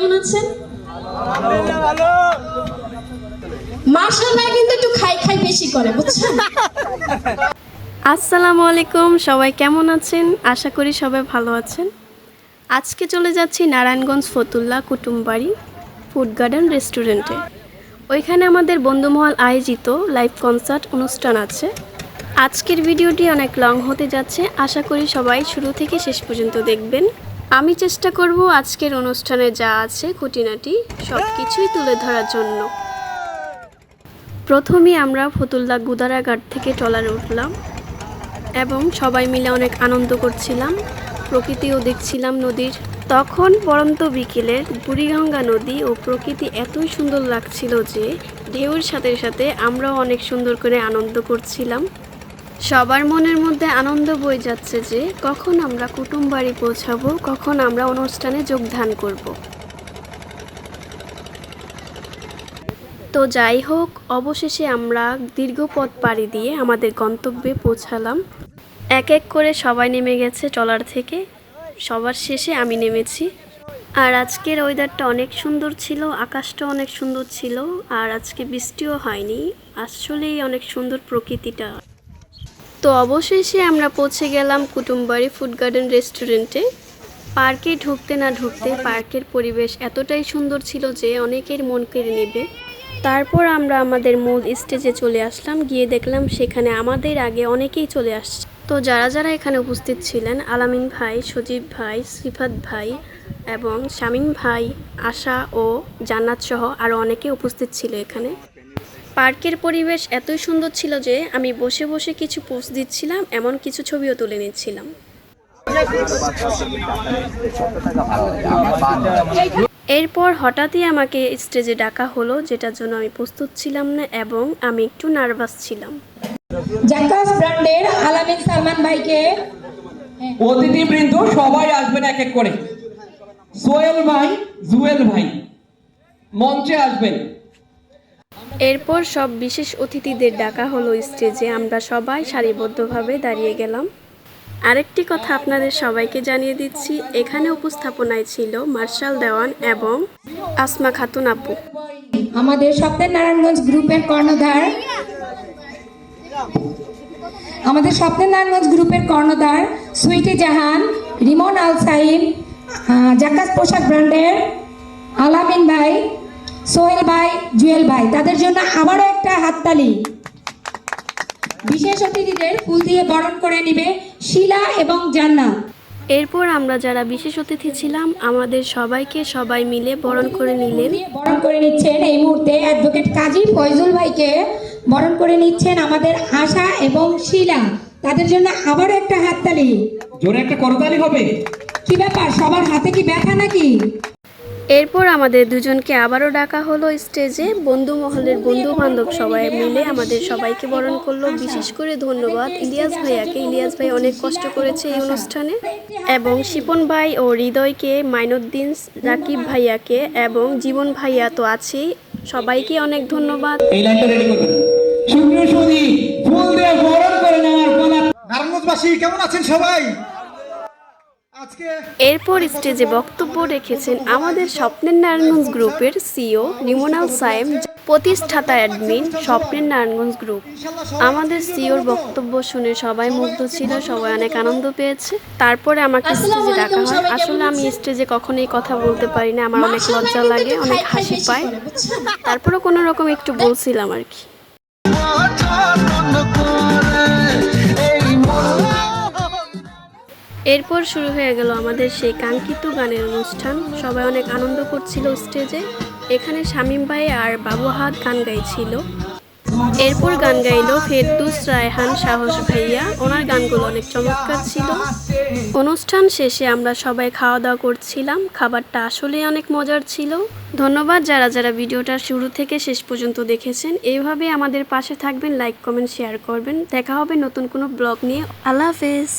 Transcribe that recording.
কেমন আছেন? মাশাআল্লাহ কিন্তু একটু খাই খাই বেশি করে, বুঝছেন? আসসালামু আলাইকুম, সবাই কেমন আছেন? আশা করি সবাই ভালো আছেন। আজকে চলে যাচ্ছি নারায়ণগঞ্জ ফতুল্লা কুটুমবাড়ি ফুড গার্ডেন রেস্টুরেন্টে। ওইখানে আমাদের বন্ধুমহল আয়োজিত লাইভ কনসার্ট অনুষ্ঠান আছে। আজকের ভিডিওটি অনেক লং হতে যাচ্ছে, আশা করি সবাই শুরু থেকে শেষ পর্যন্ত দেখবেন। আমি চেষ্টা করব আজকের অনুষ্ঠানে যা আছে খুঁটিনাটি সব কিছুই তুলে ধরার জন্য। প্রথমেই আমরা ফতুল্লা গুদারাঘাট থেকে ট্রলারে উঠলাম এবং সবাই মিলে অনেক আনন্দ করছিলাম, প্রকৃতিও দেখছিলাম নদীর। তখন পড়ন্ত বিকেলের বুড়িগঙ্গা নদী ও প্রকৃতি এতই সুন্দর লাগছিল যে ঢেউর সাথে সাথে আমরাও অনেক সুন্দর করে আনন্দ করছিলাম। সবার মনের মধ্যে আনন্দ বয়ে যাচ্ছে যে কখন আমরা কুটুমবাড়ি পৌঁছাবো, কখন আমরা অনুষ্ঠানে যোগদান করব। তো যাই হোক, অবশেষে আমরা দীর্ঘ পথ পাড়ি দিয়ে আমাদের গন্তব্যে পৌঁছালাম। এক এক করে সবাই নেমে গেছে ট্রলার থেকে, সবার শেষে আমি নেমেছি। আর আজকের ওয়েদারটা অনেক সুন্দর ছিল, আকাশটা অনেক সুন্দর ছিল, আর আজকে বৃষ্টিও হয়নি। আসলেই অনেক সুন্দর প্রকৃতিটা। তো অবশেষে আমরা পৌঁছে গেলাম কুটুমবাড়ি ফুড গার্ডেন রেস্টুরেন্টে। পার্কে ঢুকতে না ঢুকতে পার্কের পরিবেশ এতটাই সুন্দর ছিল যে অনেকের মন কেড়ে নেবে। তারপর আমরা আমাদের মূল স্টেজে চলে আসলাম, গিয়ে দেখলাম সেখানে আমাদের আগে অনেকেই চলে আসছে। তো যারা যারা এখানে উপস্থিত ছিলেন, আলামিন ভাই, সজীব ভাই, সিফাত ভাই এবং শামীম ভাই, আশা ও জান্নাত সহ আরও অনেকে উপস্থিত ছিল এখানে। পার্কের পরিবেশ এতই সুন্দর ছিল যে আমি বসে বসে কিছু পোস্ট দিচ্ছিলাম, এমন কিছু ছবিও তুলে নিচ্ছিলাম। এরপর হঠাৎই আমাকে স্টেজে ডাকা হলো, যেটার জন্য আমি প্রস্তুত ছিলাম না এবং আমি একটু নার্ভাস ছিলাম। জাকাস ব্র্যান্ডের আলামিন সালমান ভাইকে, অতিথিবৃন্দ সবাই আসবেন এক এক করে। সোহেল ভাই, জুয়েল ভাই মঞ্চে আসবেন। এরপর সব বিশেষ অতিথিদের ডাকা হলো স্টেজে। আমরা সবাই সারিবদ্ধভাবে দাঁড়িয়ে গেলাম। আরেকটি কথা আপনাদের সবাইকে জানিয়ে দিচ্ছি, এখানে উপস্থাপনায় ছিল মার্শাল দেওয়ান এবং আসমা খাতুন আপু। আমাদের স্বপ্নের নারায়ণগঞ্জ গ্রুপের কর্ণধার সুইটি জাহান, রিমন আল সাইম, জাকাস পোশাক ব্র্যান্ডের আলামিন ভাই, সোহেল ভাই, জুয়েল ভাই, তাদের জন্য আবারও একটা হাততালি। বিশেষ অতিথিদের ফুল দিয়ে বরণ করে নিবে শিলা এবং জান্নাত। এরপর আমরা যারা বিশেষ অতিথি ছিলাম আমাদের সবাইকে সবাই মিলে বরণ করে নিলেন। বরণ করে নিচ্ছেন এই মুহূর্তে অ্যাডভোকেট কাজী ফয়জুল ভাইকে বরণ করে নিচ্ছেন আমাদের আশা এবং শিলা, তাদের জন্য আবারও একটা হাততালি। জোরে একটা করতালি হবে। কি ব্যাপার, সবার হাতে কি ব্যথা নাকি? এরপর আমাদের দুজনকে আবারও ডাকা হলো স্টেজে। বন্ধু মহলের বন্ধু বান্ধব সবাই মিলে আমাদের সবাইকে বরণ করলো। বিশেষ করে ধন্যবাদ ইলিয়াস ভাইয়াকে, ইলিয়াস ভাই অনেক কষ্ট করেছে এই অনুষ্ঠানে, এবং শিপন ভাই ও হৃদয়কে, মাইনুদ্দিন, রাকিব ভাইয়াকে এবং জীবন ভাইয়া তো আছেই, সবাইকে অনেক ধন্যবাদ। এই লাইনটা রেডি করবেন। সুপ্রিয় সুধী, ফুল দিয়ে বরণ করে নেওয়ার পালা। নারায়ণগঞ্জবাসী কেমন আছেন সবাই? এরপর স্টেজে বক্তব্য রেখেছেন আমাদের স্বপ্নের নারায়ণগঞ্জ গ্রুপের সিও রিমন আল সাইম, প্রতিষ্ঠাতা অ্যাডমিন স্বপ্নের নারায়ণগঞ্জ গ্রুপ। আমাদের সিওর বক্তব্য শুনে সবাই মুগ্ধ ছিল, সবাই অনেক আনন্দ পেয়েছে। তারপরে আমাকে স্টেজে ডাকা হয়। আসলে আমি স্টেজে কখনোই কথা বলতে পারি না, আমার অনেক লজ্জা লাগে, অনেক হাসি পায়। তারপরে কোনো রকম একটু বলছিলাম আর কি। এরপর শুরু হয়ে গেল আমাদের সেই কাঙ্ক্ষিত গানের অনুষ্ঠান। সবাই অনেক আনন্দ করছিল স্টেজে। এখানে শামীম ভাই আর বাবুহাত গান গাইছিল। এরপর গান গাইলো ফেরদৌস রায়হান সাহস ভাইয়া, ওনার গানগুলো অনেক চমৎকার ছিল। অনুষ্ঠান শেষে আমরা সবাই খাওয়া দাওয়া করছিলাম, খাবারটা আসলেই অনেক মজার ছিল। ধন্যবাদ যারা যারা ভিডিওটা শুরু থেকে শেষ পর্যন্ত দেখেছেন। এইভাবে আমাদের পাশে থাকবেন, লাইক কমেন্ট শেয়ার করবেন। দেখা হবে নতুন কোনো ব্লগ নিয়ে। আল্লাহ হাফেজ।